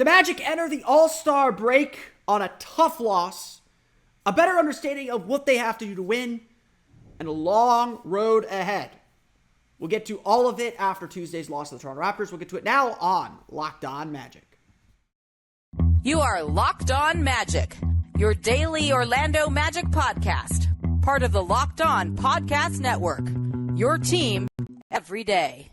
The Magic enter the All-Star break on a tough loss, a better understanding of what they have to do to win, and a long road ahead. We'll get to all of it after Tuesday's loss to the Toronto Raptors. We'll get to it now on Locked On Magic. You are Locked On Magic, your daily Orlando Magic podcast, part of the Locked On Podcast Network, your team every day.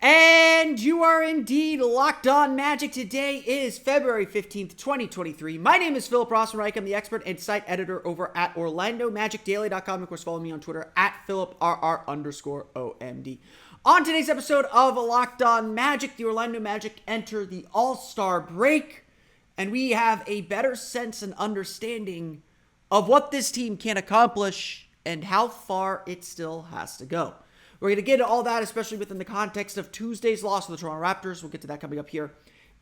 And you are indeed Locked On Magic. Today is February 15th, 2023. My name is Philip Rossman-Reich. I'm the expert and site editor over at OrlandoMagicDaily.com. Of course, follow me on Twitter at PhilipRR_OMD. On today's episode of Locked On Magic, the Orlando Magic enter the All-Star break, and we have a better sense and understanding of what this team can accomplish and how far it still has to go. We're going to get into all that, especially within the context of Tuesday's loss to the Toronto Raptors. We'll get to that coming up here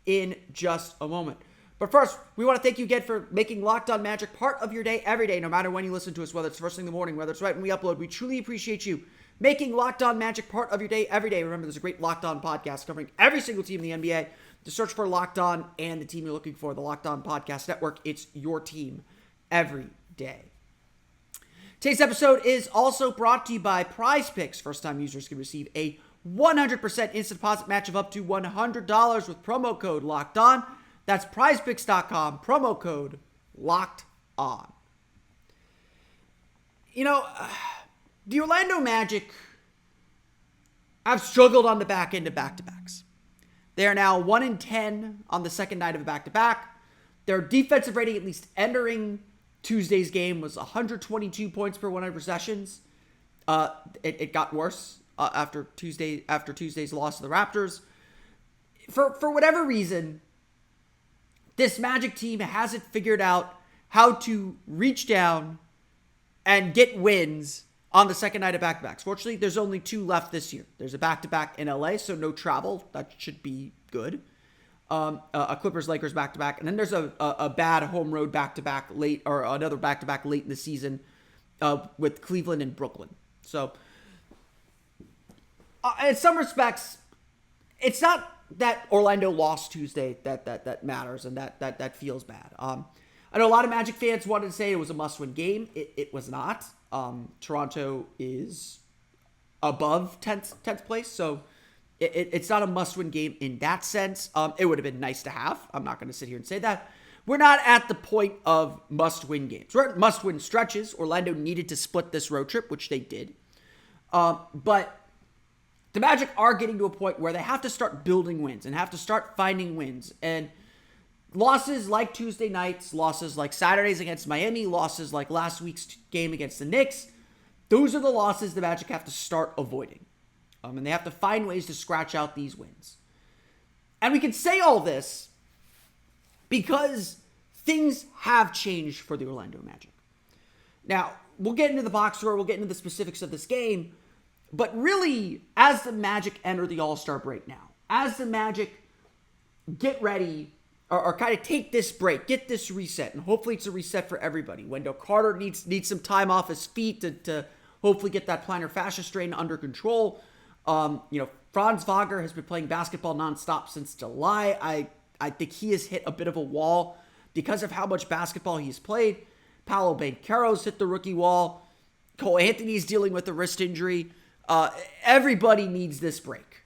in just a moment. But first, we want to thank you again for making Locked On Magic part of your day every day, no matter when you listen to us, whether it's first thing in the morning, whether it's right when we upload. We truly appreciate you making Locked On Magic part of your day every day. Remember, there's a great Locked On podcast covering every single team in the NBA. To search for Locked On and the team you're looking for, the Locked On Podcast Network. It's your team every day. Today's episode is also brought to you by PrizePicks. First-time users can receive a 100% instant deposit match of up to $100 with promo code LOCKEDON. That's PrizePicks.com, promo code LOCKEDON. You know, the Orlando Magic have struggled on the back end of back-to-backs. They are now 1-10 on the second night of a back-to-back. Their defensive rating, at least entering Tuesday's game, was 122 points per 100 possessions. It got worse after Tuesday's loss to the Raptors. For whatever reason, this Magic team hasn't figured out how to reach down and get wins on the second night of back-to-backs. Fortunately, there's only two left this year. There's a back-to-back in LA, so no travel. That should be good. A Clippers-Lakers back-to-back, and then there's a bad home road back-to-back late, or another back-to-back late in the season with Cleveland and Brooklyn. So, in some respects, it's not that Orlando lost Tuesday that matters and that feels bad. I know a lot of Magic fans wanted to say it was a must-win game. It was not. Toronto is above 10th place, so It's not a must-win game in that sense. It would have been nice to have. I'm not going to sit here and say that. We're not at the point of must-win games. We're at must-win stretches. Orlando needed to split this road trip, which they did. But the Magic are getting to a point where they have to start building wins and have to start finding wins. And losses like Tuesday nights, losses like Saturdays against Miami, losses like last week's game against the Knicks, those are the losses the Magic have to start avoiding. And they have to find ways to scratch out these wins. And we can say all this because things have changed for the Orlando Magic. Now, we'll get into the box score, we'll get into the specifics of this game, but really, as the Magic enter the All-Star break now, as the Magic get ready, or kind of take this break, get this reset, and hopefully it's a reset for everybody. Wendell Carter needs some time off his feet to hopefully get that plantar fascia strain under control. Franz Wagner has been playing basketball nonstop since July. I think he has hit a bit of a wall because of how much basketball he's played. Paolo Banchero's hit the rookie wall. Cole Anthony's dealing with a wrist injury. Everybody needs this break.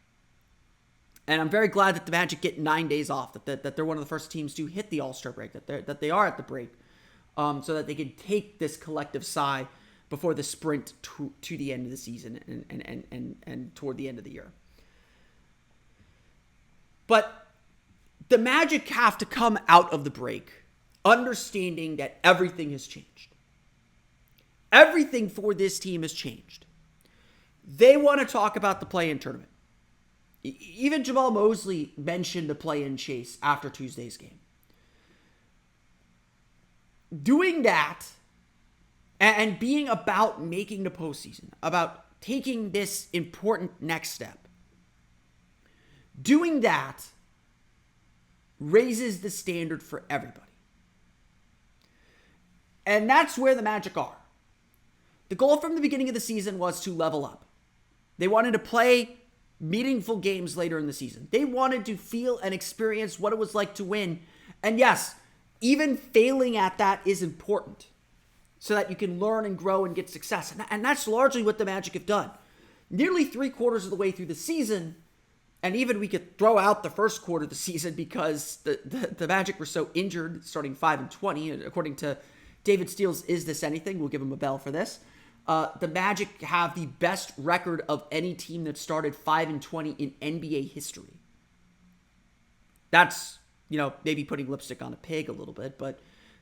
And I'm very glad that the Magic get 9 days off, that they're one of the first teams to hit the All-Star break, that they are at the break, so that they can take this collective sigh before the sprint to the end of the season and toward the end of the year. But the Magic have to come out of the break understanding that everything has changed. Everything for this team has changed. They want to talk about the play-in tournament. Even Jamal Mosley mentioned the play-in chase after Tuesday's game. Doing that and being about making the postseason, about taking this important next step, doing that raises the standard for everybody. And that's where the Magic are. The goal from the beginning of the season was to level up. They wanted to play meaningful games later in the season. They wanted to feel and experience what it was like to win. And yes, even failing at that is important so that you can learn and grow and get success. And that's largely what the Magic have done. Nearly 3/4 of the way through the season, and even we could throw out the first quarter of the season because the Magic were so injured, starting 5-20, according to David Steele's Is This Anything? We'll give him a bell for this. The Magic have the best record of any team that started 5-20 in NBA history. That's, maybe putting lipstick on a pig a little bit, but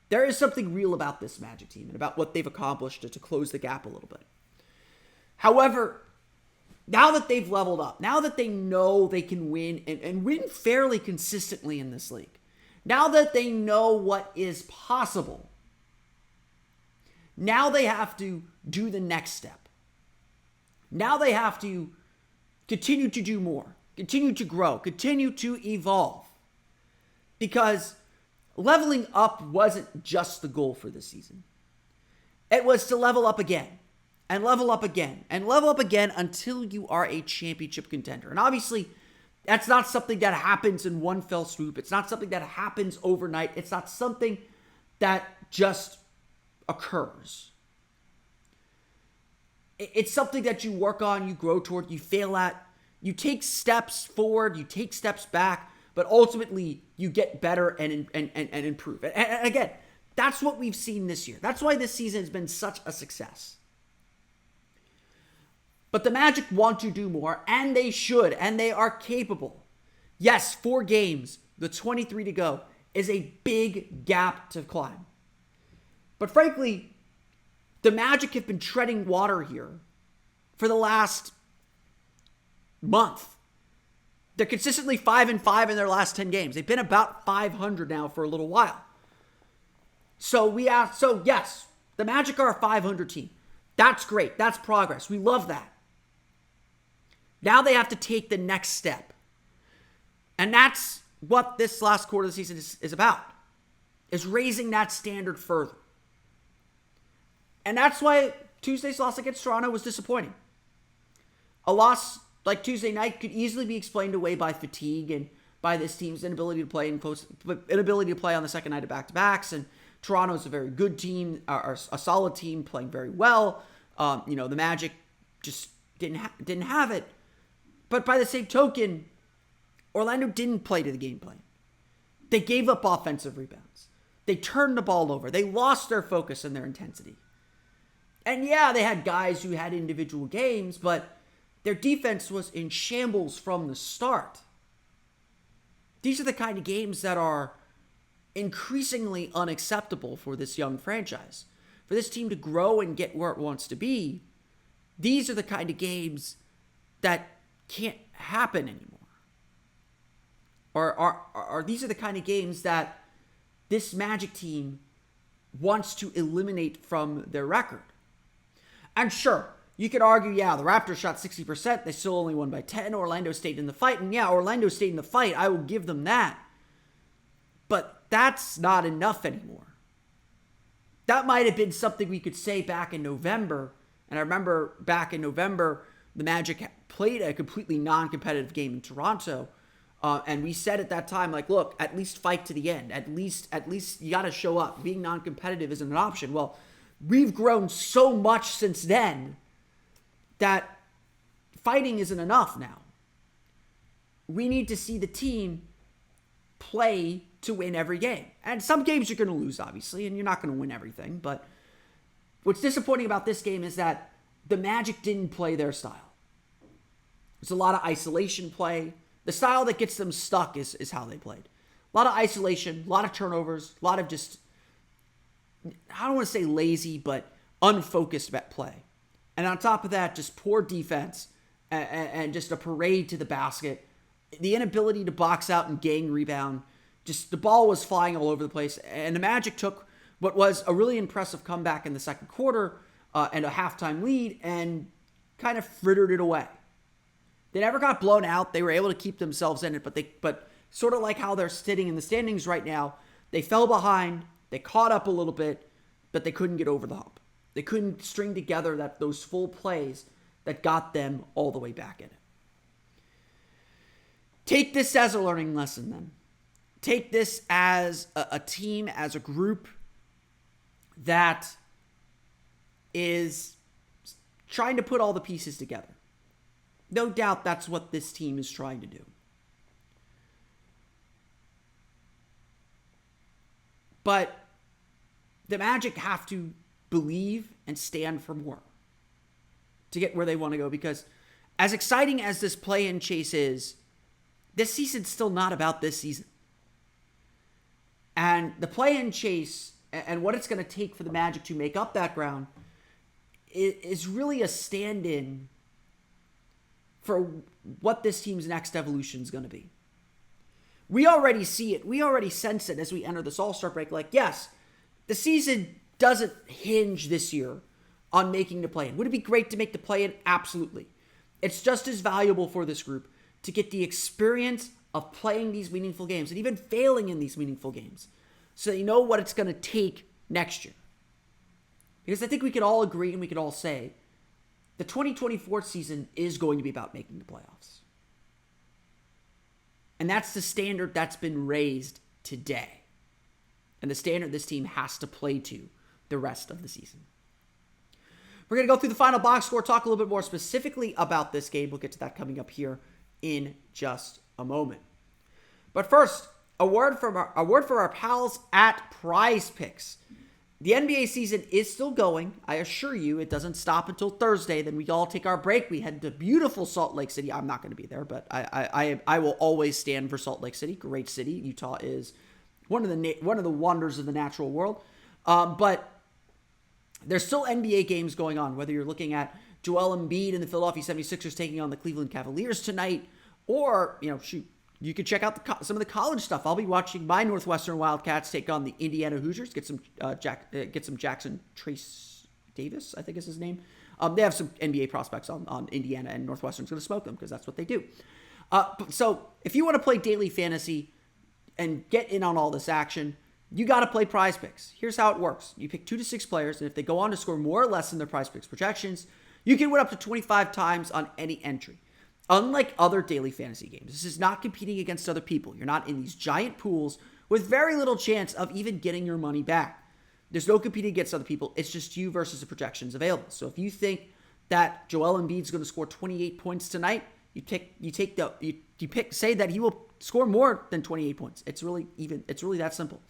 there is something real about this Magic team and about what they've accomplished to close the gap a little bit. However, now that they've leveled up, now that they know they can win and win fairly consistently in this league, now that they know what is possible, now they have to do the next step. Now they have to continue to do more, continue to grow, continue to evolve. Because leveling up wasn't just the goal for this season. It was to level up again, and level up again, and level up again until you are a championship contender. And obviously, that's not something that happens in one fell swoop. It's not something that happens overnight. It's not something that just occurs. It's something that you work on, you grow toward, you fail at, you take steps forward, you take steps back, but ultimately you get better and improve. And again, that's what we've seen this year. That's why this season has been such a success. But the Magic want to do more, and they should, and they are capable. Yes, 4 games, the 23 to go, is a big gap to climb. But frankly, the Magic have been treading water here for the last month. They're consistently 5-5 in their last 10 games. They've been about 500 now for a little while. So yes, the Magic are a 500 team. That's great. That's progress. We love that. Now they have to take the next step. And that's what this last quarter of the season is about, is raising that standard further. And that's why Tuesday's loss against Toronto was disappointing. A loss like Tuesday night could easily be explained away by fatigue and by this team's inability to play on the second night of back-to-backs. And Toronto's a very good team, or a solid team, playing very well. The Magic just didn't have it. But by the same token, Orlando didn't play to the game plan. They gave up offensive rebounds. They turned the ball over. They lost their focus and their intensity. And yeah, they had guys who had individual games, but their defense was in shambles from the start. These are the kind of games that are increasingly unacceptable for this young franchise. For this team to grow and get where it wants to be, these are the kind of games that can't happen anymore. Or these are the kind of games that this Magic team wants to eliminate from their record. And sure, you could argue, yeah, the Raptors shot 60%. They still only won by 10. Orlando stayed in the fight. And yeah, Orlando stayed in the fight. I will give them that. But that's not enough anymore. That might have been something we could say back in November. And I remember back in November, the Magic played a completely non-competitive game in Toronto. And we said at that time, like, look, at least fight to the end. At least you got to show up. Being non-competitive isn't an option. Well, we've grown so much since then that fighting isn't enough now. We need to see the team play to win every game. And some games you're going to lose, obviously, and you're not going to win everything. But what's disappointing about this game is that the Magic didn't play their style. There's a lot of isolation play. The style that gets them stuck is how they played. A lot of isolation, a lot of turnovers, a lot of just, I don't want to say lazy, but unfocused play. And on top of that, just poor defense and just a parade to the basket. The inability to box out and gang rebound. Just the ball was flying all over the place. And the Magic took what was a really impressive comeback in the second quarter and a halftime lead and kind of frittered it away. They never got blown out. They were able to keep themselves in it, but sort of like how they're sitting in the standings right now. They fell behind, they caught up a little bit, but they couldn't get over the hump. They couldn't string together those full plays that got them all the way back in it. Take this as a learning lesson then. Take this as a team, as a group that is trying to put all the pieces together. No doubt that's what this team is trying to do. But the Magic have to believe and stand for more to get where they want to go, because as exciting as this play-in chase is, this season's still not about this season. And the play-in chase and what it's going to take for the Magic to make up that ground is really a stand-in for what this team's next evolution is going to be. We already see it. We already sense it as we enter this All-Star break. Like, yes, the season doesn't hinge this year on making the play-in. Would it be great to make the play-in? Absolutely. It's just as valuable for this group to get the experience of playing these meaningful games and even failing in these meaningful games, so you know what it's going to take next year. Because I think we could all agree and we could all say the 2024 season is going to be about making the playoffs. And that's the standard that's been raised today. And the standard this team has to play to the rest of the season. We're going to go through the final box score, talk a little bit more specifically about this game. We'll get to that coming up here in just a moment. But first, a word from our pals at PrizePicks. The NBA season is still going. I assure you, it doesn't stop until Thursday. Then we all take our break. We head to beautiful Salt Lake City. I'm not going to be there, but I will always stand for Salt Lake City. Great city. Utah is one of the wonders of the natural world. But there's still NBA games going on, whether you're looking at Joel Embiid and the Philadelphia 76ers taking on the Cleveland Cavaliers tonight, or, you can check out some of the college stuff. I'll be watching my Northwestern Wildcats take on the Indiana Hoosiers. Get some Jackson Trace Davis, I think is his name. They have some NBA prospects on Indiana, and Northwestern's going to smoke them because that's what they do. So if you want to play daily fantasy and get in on all this action, you got to play PrizePicks. Here's how it works. You pick 2 to 6 players, and if they go on to score more or less than their PrizePicks projections, you can win up to 25 times on any entry. Unlike other daily fantasy games, this is not competing against other people. You're not in these giant pools with very little chance of even getting your money back. There's no competing against other people. It's just you versus the projections available. So if you think that Joel Embiid's going to score 28 points tonight, say that he will score more than 28 points. It's really that simple.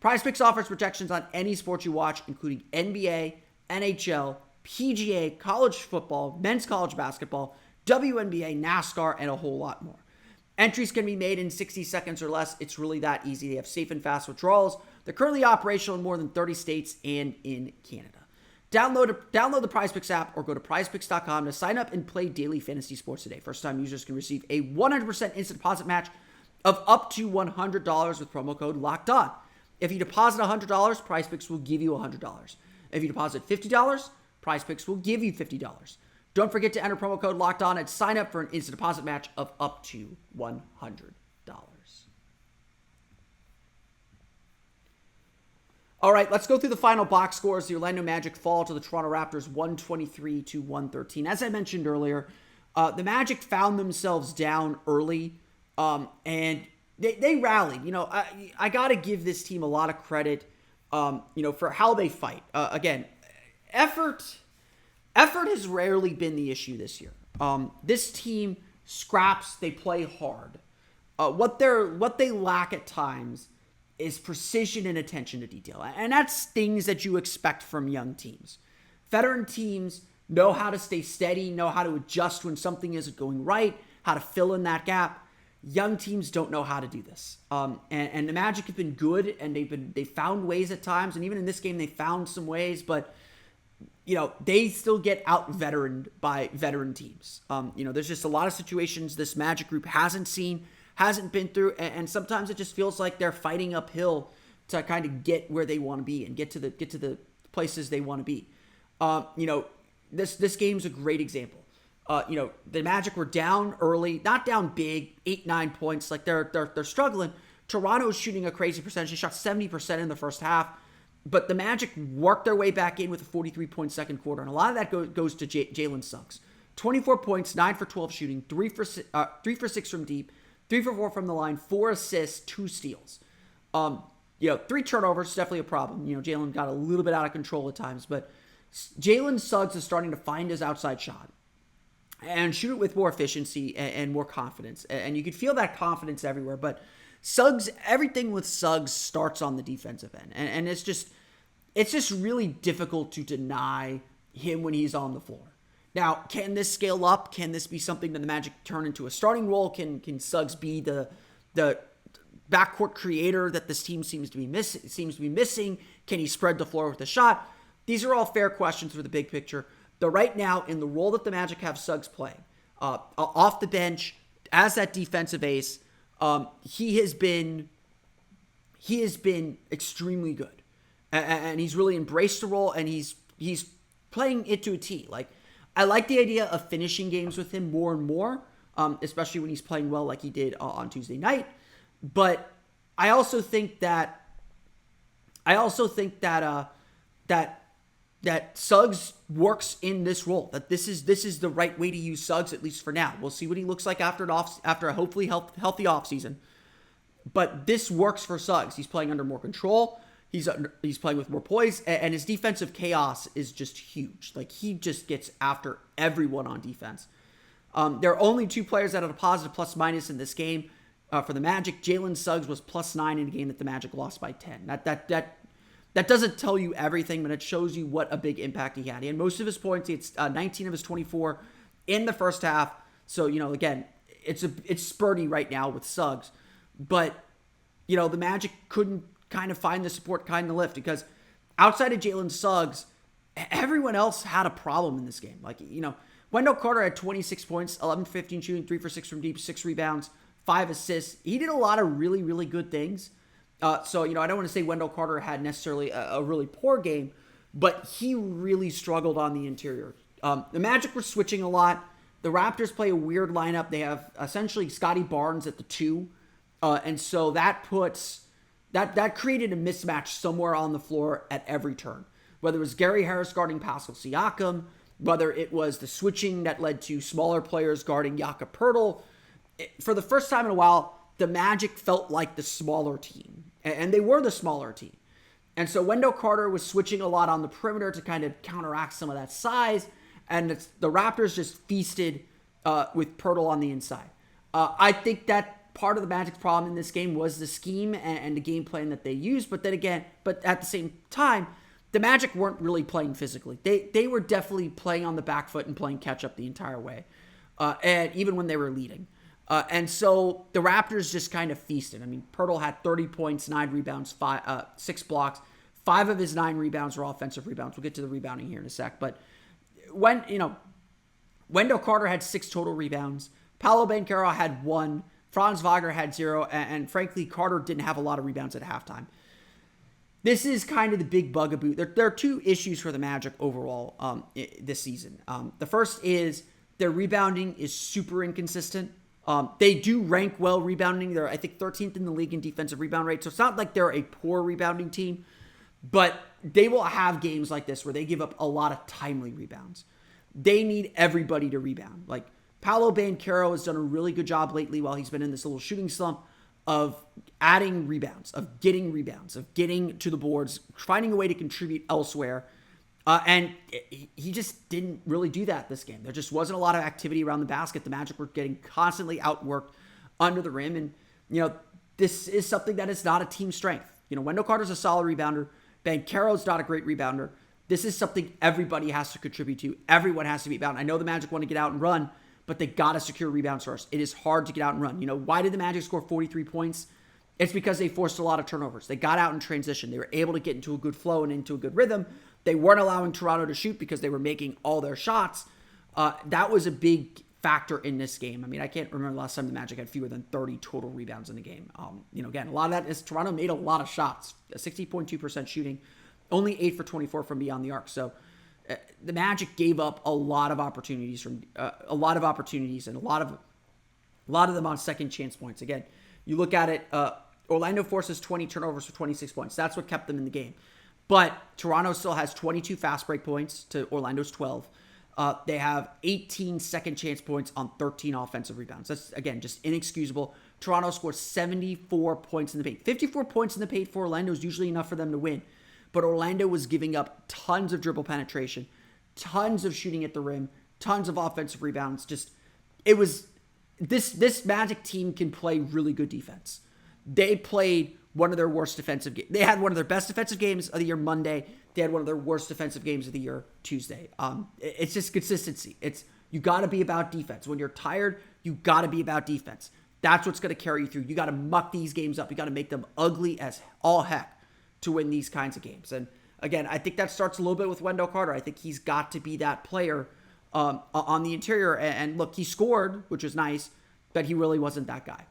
PrizePicks offers projections on any sport you watch, including NBA, NHL, PGA, college football, men's college basketball, WNBA, NASCAR, and a whole lot more. Entries can be made in 60 seconds or less. It's really that easy. They have safe and fast withdrawals. They're currently operational in more than 30 states and in Canada. Download the PrizePicks app or go to prizepicks.com to sign up and play daily fantasy sports today. First-time users can receive a 100% instant deposit match of up to $100 with promo code LOCKEDON. If you deposit $100, PrizePicks will give you $100. If you deposit $50, PrizePicks will give you $50. Don't forget to enter promo code LOCKEDON and sign up for an instant deposit match of up to $100. All right, let's go through the final box scores. The Orlando Magic fall to the Toronto Raptors 123-113. As I mentioned earlier, the Magic found themselves down early, and they rallied. I got to give this team a lot of credit, for how they fight. Again, effort has rarely been the issue this year. This team scraps, they play hard. What they lack at times is precision and attention to detail. And that's things that you expect from young teams. Veteran teams know how to stay steady, know how to adjust when something isn't going right, how to fill in that gap. Young teams don't know how to do this. And the Magic have been good, and they found ways at times, and even in this game they found some ways, but they still get out-veteraned by veteran teams. There's just a lot of situations this Magic group hasn't been through, and sometimes it just feels like they're fighting uphill to kind of get where they want to be and get to the places they want to be. This game's a great example. The Magic were down early, not down big, 8-9 points. Like they're struggling. Toronto's shooting a crazy percentage. They shot 70% in the first half, but the Magic worked their way back in with a 43-point second quarter, and a lot of that goes to Jalen Suggs. 24 points, 9 for 12 shooting, 3 for 6 from deep, 3 for 4 from the line, 4 assists, 2 steals. 3 turnovers, definitely a problem. Jalen got a little bit out of control at times, but Jalen Suggs is starting to find his outside shot and shoot it with more efficiency and more confidence. And you can feel that confidence everywhere, but everything with Suggs starts on the defensive end. And it's just really difficult to deny him when he's on the floor. Now, can this scale up? Can this be something that the Magic turn into a starting role? Can Suggs be the backcourt creator that this team seems to be missing? Can he spread the floor with a shot? These are all fair questions for the big picture. Though right now, in the role that the Magic have Suggs playing, off the bench, as that defensive ace, he has been extremely good. And he's really embraced the role, and he's playing it to a T. Like, I like the idea of finishing games with him more and more, especially when he's playing well like he did on Tuesday night. But I also think that Suggs works in this role. That this is the right way to use Suggs, at least for now. We'll see what he looks like after a hopefully healthy offseason. But this works for Suggs. He's playing under more control. He's playing with more poise, and his defensive chaos is just huge. Like, he just gets after everyone on defense. There are only 2 players that had a positive plus-minus in this game for the Magic. Jalen Suggs was +9 in a game that the Magic lost by 10. That doesn't tell you everything, but it shows you what a big impact he had. He had most of his points. It's 19 of his 24 in the first half. So, again, it's spurty right now with Suggs. But, the Magic couldn't kind of find the support, kind of lift, because outside of Jalen Suggs, everyone else had a problem in this game. Like, Wendell Carter had 26 points, 11-15 shooting, 3 for 6 from deep, 6 rebounds, 5 assists. He did a lot of really, really good things. So, I don't want to say Wendell Carter had necessarily a really poor game, but he really struggled on the interior. The Magic were switching a lot. The Raptors play a weird lineup. They have essentially Scotty Barnes at the 2. And so that created a mismatch somewhere on the floor at every turn. Whether it was Gary Harris guarding Pascal Siakam, whether it was the switching that led to smaller players guarding Jakob Poeltl. For the first time in a while, the Magic felt like the smaller team. And they were the smaller team. And so Wendell Carter was switching a lot on the perimeter to kind of counteract some of that size. And the Raptors just feasted with Poeltl on the inside. I think that part of the Magic's problem in this game was the scheme and the game plan that they used. But at the same time, the Magic weren't really playing physically. They were definitely playing on the back foot and playing catch up the entire way. And even when they were leading. And so the Raptors just kind of feasted. I mean, Poeltl had 30 points, 9 rebounds, 6 blocks. 5 of his 9 rebounds were offensive rebounds. We'll get to the rebounding here in a sec. But Wendell Carter had 6 total rebounds. Paolo Banchero had 1. Franz Wagner had 0. And frankly, Carter didn't have a lot of rebounds at halftime. This is kind of the big bugaboo. There are 2 issues for the Magic overall this season. The first is their rebounding is super inconsistent. They do rank well rebounding. They're, I think, 13th in the league in defensive rebound rate. So it's not like they're a poor rebounding team, but they will have games like this where they give up a lot of timely rebounds. They need everybody to rebound. Like, Paolo Banchero has done a really good job lately while he's been in this little shooting slump of adding rebounds, of getting to the boards, finding a way to contribute elsewhere. And he just didn't really do that this game. There just wasn't a lot of activity around the basket. The Magic were getting constantly outworked under the rim. And, this is something that is not a team strength. Wendell Carter's a solid rebounder. Banchero's not a great rebounder. This is something everybody has to contribute to. Everyone has to be bound. I know the Magic want to get out and run, but they got to secure rebounds first. It is hard to get out and run. Why did the Magic score 43 points? It's because they forced a lot of turnovers. They got out in transition. They were able to get into a good flow and into a good rhythm. They weren't allowing Toronto to shoot because they were making all their shots. That was a big factor in this game. I mean, I can't remember the last time the Magic had fewer than 30 total rebounds in the game. Again, a lot of that is Toronto made a lot of shots, 60.2% shooting, only 8 for 24 from beyond the arc. So the Magic gave up a lot of opportunities and a lot of them on second chance points. Again, you look at it, Orlando forces 20 turnovers for 26 points. That's what kept them in the game. But Toronto still has 22 fast break points to Orlando's 12. They have 18 second chance points on 13 offensive rebounds. That's, again, just inexcusable. Toronto scored 74 points in the paint. 54 points in the paint for Orlando is usually enough for them to win. But Orlando was giving up tons of dribble penetration, tons of shooting at the rim, tons of offensive rebounds. Just, it was, this Magic team can play really good defense. They played one of their worst defensive games. They had one of their best defensive games of the year Monday. They had one of their worst defensive games of the year Tuesday. It's just consistency. You got to be about defense. When you're tired, you got to be about defense. That's what's going to carry you through. You got to muck these games up. You got to make them ugly as all heck to win these kinds of games. And again, I think that starts a little bit with Wendell Carter. I think he's got to be that player on the interior. And look, he scored, which was nice, but he really wasn't that guy.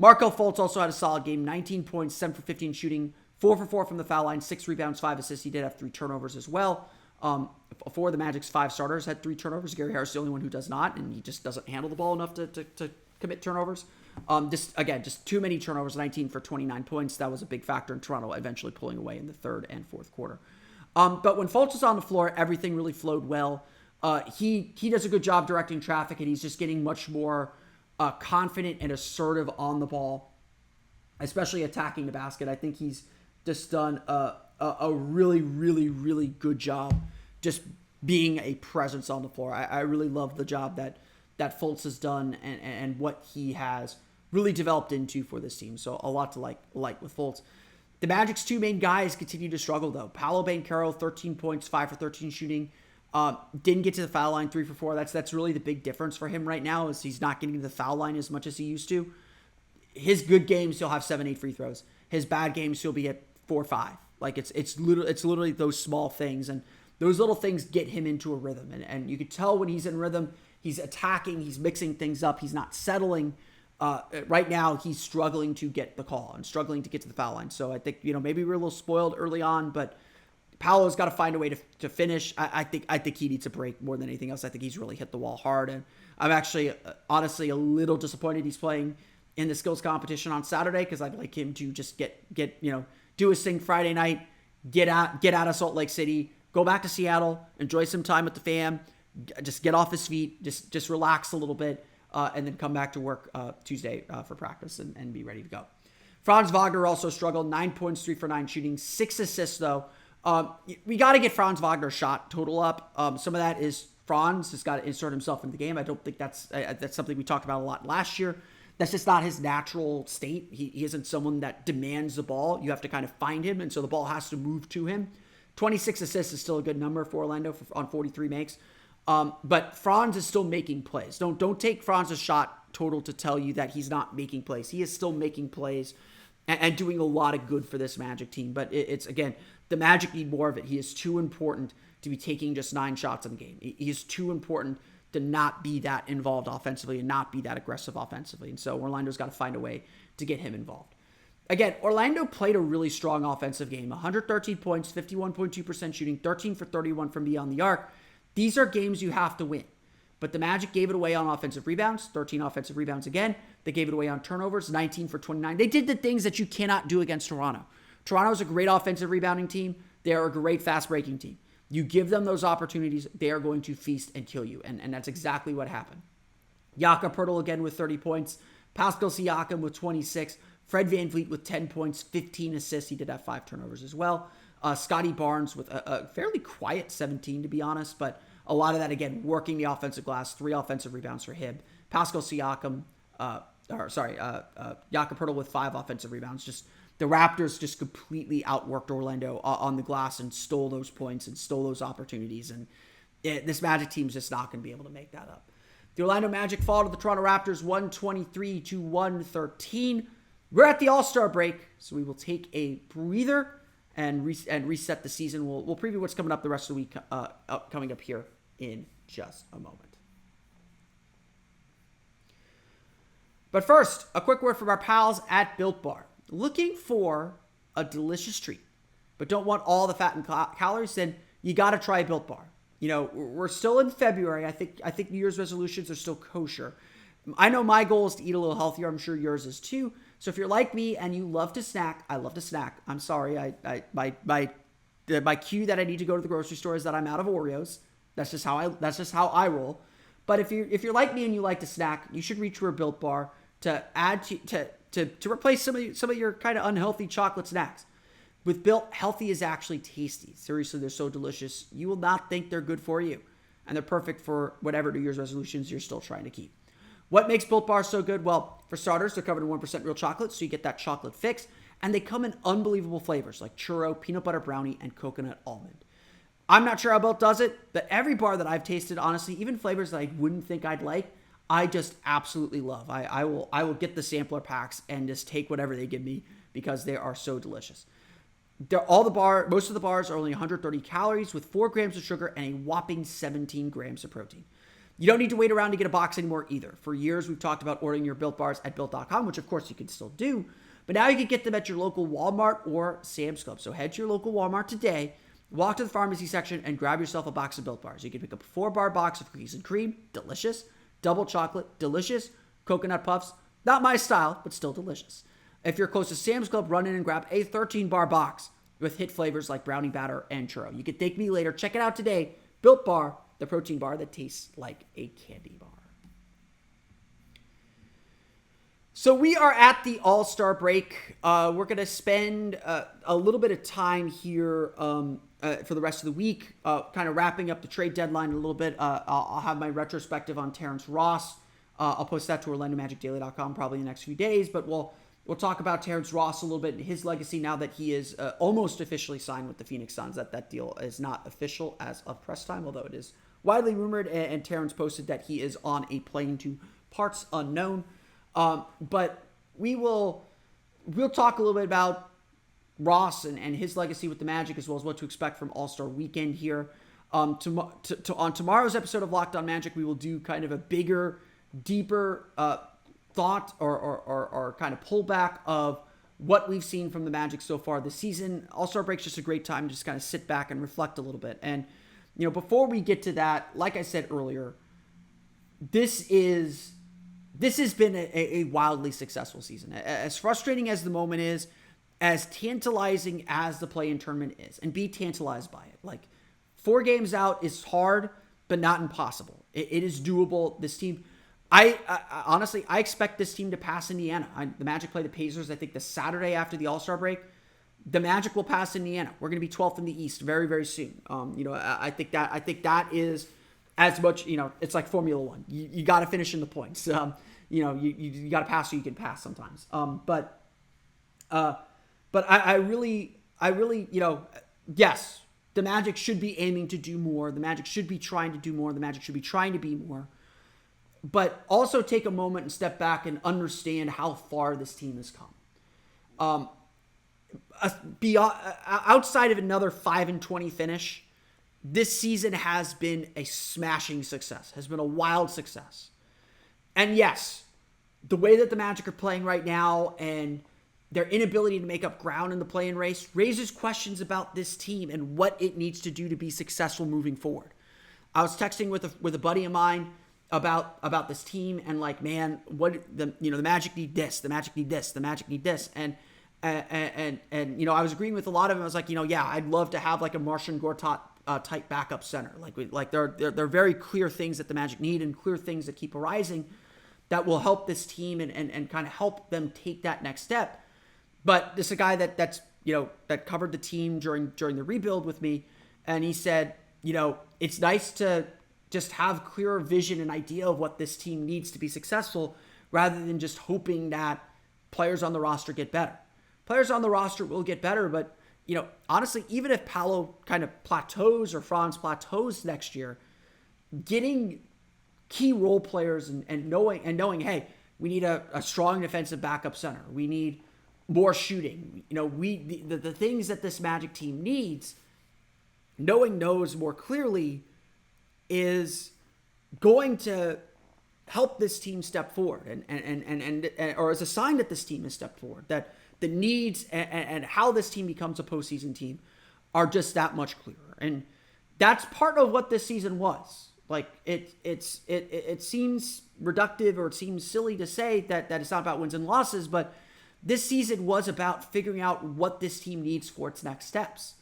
Markelle Fultz also had a solid game, 19 points, 7 for 15 shooting, 4 for 4 from the foul line, 6 rebounds, 5 assists. He did have 3 turnovers as well. 4 of the Magic's 5 starters had 3 turnovers. Gary Harris is the only one who does not, and he just doesn't handle the ball enough to commit turnovers. Just too many turnovers, 19 for 29 points. That was a big factor in Toronto eventually pulling away in the third and fourth quarter. But when Fultz was on the floor, everything really flowed well. He does a good job directing traffic, and he's just getting much more confident and assertive on the ball, especially attacking the basket. I think he's just done a really, really, really good job just being a presence on the floor. I really love the job that Fultz has done and what he has really developed into for this team. So a lot to like with Fultz. The Magic's 2 main guys continue to struggle, though. Paolo Banchero, 13 points, 5 for 13 shooting. Didn't get to the foul line, 3 for 4. That's really the big difference for him right now, is he's not getting to the foul line as much as he used to. His good games, he'll have 7-8 free throws. His bad games, he'll be at 4-5. Like it's literally those small things, and those little things get him into a rhythm. And you could tell when he's in rhythm, he's attacking, he's mixing things up, he's not settling. Right now, he's struggling to get the call and struggling to get to the foul line. So I think, maybe we're a little spoiled early on, but Paolo's got to find a way to finish. I think he needs a break more than anything else. I think he's really hit the wall hard, and I'm actually honestly a little disappointed he's playing in the skills competition on Saturday, because I'd like him to just get do his thing Friday night, get out of Salt Lake City, go back to Seattle, enjoy some time with the fam, just get off his feet, just relax a little bit, and then come back to work Tuesday for practice and be ready to go. Franz Wagner also struggled, 9 points, 3 for 9 shooting, 6 assists though. We got to get Franz Wagner's shot total up. Some of that is Franz has got to insert himself into the game. I don't think that's something we talked about a lot last year. That's just not his natural state. He isn't someone that demands the ball. You have to kind of find him, and so the ball has to move to him. 26 assists is still a good number for Orlando on 43 makes. But Franz is still making plays. Don't take Franz's shot total to tell you that he's not making plays. He is still making plays and doing a lot of good for this Magic team. But it's, again, the Magic need more of it. He is too important to be taking just 9 shots in the game. He is too important to not be that involved offensively and not be that aggressive offensively. And so Orlando's got to find a way to get him involved. Again, Orlando played a really strong offensive game. 113 points, 51.2% shooting, 13 for 31 from beyond the arc. These are games you have to win. But the Magic gave it away on offensive rebounds, 13 offensive rebounds again. They gave it away on turnovers, 19 for 29. They did the things that you cannot do against Toronto. Toronto's a great offensive rebounding team. They're a great fast-breaking team. You give them those opportunities, they are going to feast and kill you. And that's exactly what happened. Jakob Poeltl again with 30 points. Pascal Siakam with 26. Fred VanVleet with 10 points, 15 assists. He did have 5 turnovers as well. Scotty Barnes with a fairly quiet 17, to be honest. But a lot of that, again, working the offensive glass. 3 offensive rebounds for him. Pascal Siakam, Jakob Poeltl with 5 offensive rebounds. The Raptors just completely outworked Orlando on the glass and stole those points and stole those opportunities. And this Magic team's just not going to be able to make that up. The Orlando Magic fall to the Toronto Raptors 123-113. We're at the All-Star break, so we will take a breather and reset the season. We'll preview what's coming up the rest of the week, coming up here in just a moment. But first, a quick word from our pals at Built Bar. Looking for a delicious treat, but don't want all the fat and calories? Then you got to try Built Bar. we're still in February. I think New Year's resolutions are still kosher. I know my goal is to eat a little healthier. I'm sure yours is too. So if you're like me and you love to snack, I love to snack. I'm sorry. My cue that I need to go to the grocery store is that I'm out of Oreos. That's just how I roll. But if you're like me and you like to snack, you should reach for a Built Bar to add to replace some of your kind of unhealthy chocolate snacks. With Built, healthy is actually tasty. Seriously, they're so delicious. You will not think they're good for you. And they're perfect for whatever New Year's resolutions you're still trying to keep. What makes Built Bar so good? Well, for starters, they're covered in 1% real chocolate, so you get that chocolate fix. And they come in unbelievable flavors like churro, peanut butter brownie, and coconut almond. I'm not sure how Built does it, but every bar that I've tasted, honestly, even flavors that I wouldn't think I'd like, I just absolutely love. I will get the sampler packs and just take whatever they give me because they are so delicious. Most of the bars are only 130 calories with 4 grams of sugar and a whopping 17 grams of protein. You don't need to wait around to get a box anymore either. For years, we've talked about ordering your Built Bars at Built.com, which of course you can still do. But now you can get them at your local Walmart or Sam's Club. So head to your local Walmart today, walk to the pharmacy section, and grab yourself a box of Built Bars. You can pick up a 4-bar box of cookies and cream, delicious. Double chocolate, delicious. Coconut puffs, not my style, but still delicious. If you're close to Sam's Club, run in and grab a 13-bar box with hit flavors like brownie batter and churro. You can thank me later. Check it out today. Built Bar, the protein bar that tastes like a candy bar. So we are at the All-Star break. We're going to spend a little bit of time here for the rest of the week, kind of wrapping up the trade deadline a little bit. I'll have my retrospective on Terrence Ross. I'll post that to OrlandoMagicDaily.com probably in the next few days, but we'll talk about Terrence Ross a little bit and his legacy now that he is almost officially signed with the Phoenix Suns. That deal is not official as of press time, although it is widely rumored, and Terrence posted that he is on a plane to parts unknown. But we'll talk a little bit about Ross and his legacy with the Magic, as well as what to expect from All-Star Weekend here. On tomorrow's episode of Locked On Magic, we will do kind of a bigger, deeper thought or kind of pullback of what we've seen from the Magic so far this season. All-Star break's just a great time to just kind of sit back and reflect a little bit. And before we get to that, like I said earlier, this has been a wildly successful season. As frustrating as the moment is, as tantalizing as the play-in tournament is, and be tantalized by it. Like, 4 games out is hard, but not impossible. It is doable. This team, I honestly, I expect this team to pass Indiana. The Magic play the Pacers, I think, the Saturday after the All-Star break. The Magic will pass Indiana. We're going to be 12th in the East very, very soon. I think that is as much, it's like Formula One. You got to finish in the points. You got to pass so you can pass sometimes. But I really, yes, the Magic should be aiming to do more. The Magic should be trying to do more. The Magic should be trying to be more. But also take a moment and step back and understand how far this team has come. Outside of another 5-20 finish, this season has been a smashing success, has been a wild success. And yes, the way that the Magic are playing right now and their inability to make up ground in the play-in race raises questions about this team and what it needs to do to be successful moving forward. I was texting with a buddy of mine about this team and like, man, the Magic need this, the Magic need this, the Magic need this, and I was agreeing with a lot of them. I was like, I'd love to have like a Marcin Gortat type backup center. Like there are very clear things that the Magic need and clear things that keep arising that will help this team and kind of help them take that next step. But this is a guy that covered the team during the rebuild with me, and he said, it's nice to just have clearer vision and idea of what this team needs to be successful rather than just hoping that players on the roster get better. Players on the roster will get better, but honestly, even if Paolo kind of plateaus or Franz plateaus next year, getting key role players and knowing, hey, we need a strong defensive backup center. We need more shooting. The things that this Magic team needs, knowing those more clearly is going to help this team step forward and or as a sign that this team has stepped forward, that the needs and how this team becomes a postseason team are just that much clearer. And That's part of what this season was. Like it seems reductive, or it seems silly to say that it's not about wins and losses, but this season was about figuring out what this team needs for its next steps.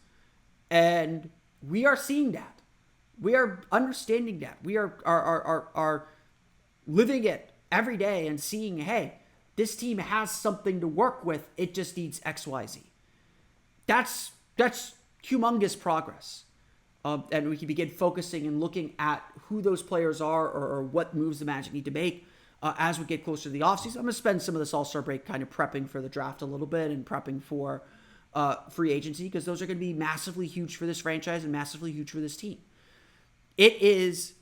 And we are seeing that. We are understanding that. We are living it every day and seeing, hey, this team has something to work with. It just needs X, Y, Z. That's humongous progress. And we can begin focusing and looking at who those players are, or what moves the Magic need to make as we get closer to the offseason. I'm going to spend some of this All-Star break kind of prepping for the draft a little bit and prepping for free agency, because those are going to be massively huge for this franchise and massively huge for this team. It is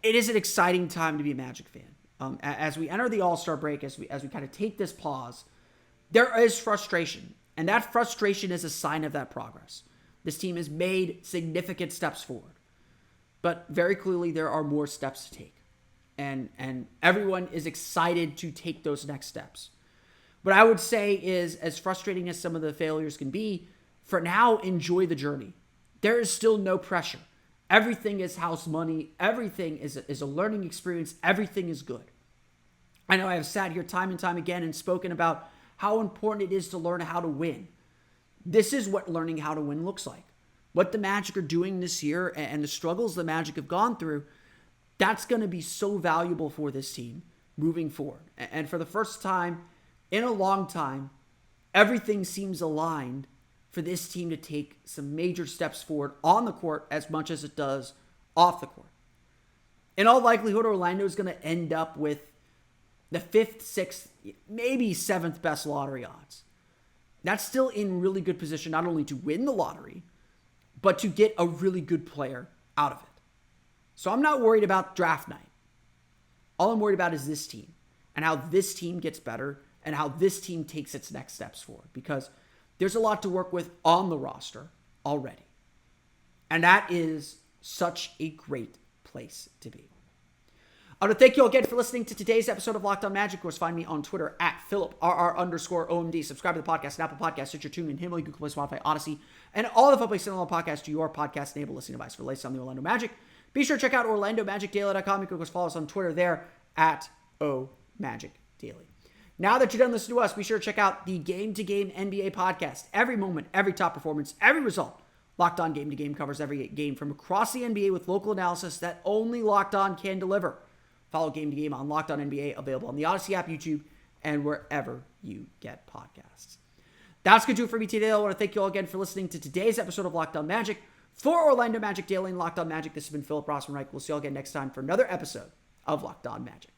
an exciting time to be a Magic fan. As we enter the All-Star break, as we kind of take this pause, there is frustration. And that frustration is a sign of that progress. This team has made significant steps forward. But very clearly, there are more steps to take. And everyone is excited to take those next steps. What I would say is, as frustrating as some of the failures can be, for now, enjoy the journey. There is still no pressure. Everything is house money. Everything is a learning experience. Everything is good. I know I have sat here time and time again and spoken about how important it is to learn how to win. This is what learning how to win looks like. What the Magic are doing this year and the struggles the Magic have gone through, that's going to be so valuable for this team moving forward. And for the first time in a long time, everything seems aligned for this team to take some major steps forward on the court as much as it does off the court. In all likelihood, Orlando is going to end up with the 5th, 6th, maybe 7th best lottery odds. That's still in really good position, not only to win the lottery, but to get a really good player out of it. So I'm not worried about draft night. All I'm worried about is this team and how this team gets better and how this team takes its next steps forward, because there's a lot to work with on the roster already. And that is such a great place to be. I want to thank you all again for listening to today's episode of Locked On Magic. Of course, find me on Twitter at @PhilipRR_OMD. Subscribe to the podcast on Apple Podcasts, Stitcher, TuneIn, Himalaya, Google Play, Spotify, Odyssey, and all the fun places on the podcast to your podcast-enabled listening device for the latest on the Orlando Magic. Be sure to check out OrlandoMagicDaily.com. You can, of course, follow us on Twitter there at OMagicDaily. Now that you're done listening to us, be sure to check out the Game to Game NBA podcast. Every moment, every top performance, every result. Locked On Game to Game covers every game from across the NBA with local analysis that only Locked On can deliver. Follow Game to Game on Locked On NBA, available on the Odyssey app, YouTube, and wherever you get podcasts. That's going to do it for me today. I want to thank you all again for listening to today's episode of Locked On Magic. For Orlando Magic Daily and Locked On Magic, this has been Philip Rossman-Reich. We'll see you all again next time for another episode of Locked On Magic.